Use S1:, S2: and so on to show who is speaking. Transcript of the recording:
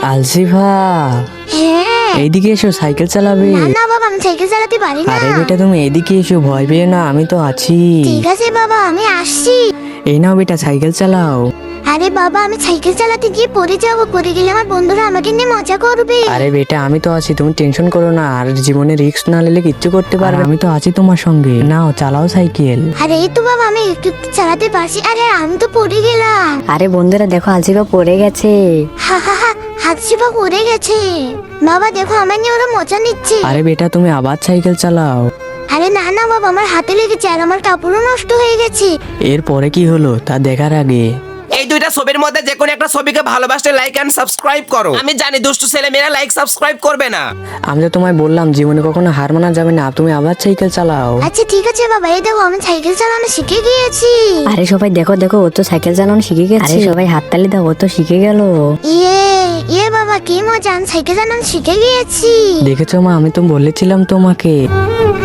S1: আলসিফা,
S2: হ্যাঁ।
S1: এইদিকে এসো, সাইকেল চালাবে।
S2: না না বাবা, আমি সাইকেল চালাতে পারি না।
S1: আরে বেটা তুমি এদিকে এসো, ভয় পেও না, আমি তো আছি।
S2: ঠিক আছে বাবা, আমি আসছি।
S1: এই নাও বেটা, সাইকেল চালাও।
S2: আরে বাবা, আমি সাইকেল চালাতে গিয়ে পড়ে যাবো, পড়ে গেলে আমার বন্ধুরা আমাকে নিয়ে মজা করবে।
S1: আরে বেটা আমি তো আছি, তুমি টেনশন করো না। আর জীবনে রিস্ক না নিলে কিচ্ছু করতে পারবে না। আমি তো আছি তোমার সঙ্গে। নাও চালাও সাইকেল।
S2: আরে এই তো বাবা, আমি একটু একটু চালাতে পারছি। আরে আমি তো পড়ে গেলাম।
S3: আরে বন্ধুরা দেখো, আলসিফা পড়ে গেছে।
S2: হা হা হা, হাতশিপা পড়ে গেছে। বাবা দেখো, আমার নিয়ে ওরা মজা নিচ্ছে।
S1: আরে বেটা তুমি আবার সাইকেল চালাও।
S2: আরে না না বাবা, আমার হাতে লেগেছে আর আমার কাপড়ও নষ্ট হয়ে গেছে।
S1: এরপরে কি হলো তা দেখার আগে
S4: এই দুইটা ছবির মধ্যে যে কোনো একটা ছবিকে ভালোবাসলে লাইক এন্ড সাবস্ক্রাইব করো। আমি জানি দুষ্টু ছেলে মেয়েরা লাইক সাবস্ক্রাইব করবে না।
S1: আমি তো তোমায় বললাম জীবনে কখনো হার মানা যাবে না, তুমি আবার সাইকেল চালাও।
S2: আচ্ছা ঠিক আছে বাবা, এই দেখো আমি সাইকেল চালানো শিখে গিয়েছি।
S3: আরে সবাই দেখো দেখো, ও তো সাইকেল চালানো শিখে গেছে। আরে সবাই হাততালি দাও, ও তো শিখে গেল।
S2: ইয়ে ইয়ে বাবা, কি মজা, আমি সাইকেল চালানো শিখে গিয়েছি।
S1: দেখেছো মা, আমি তো বলেছিলাম তোমাকে।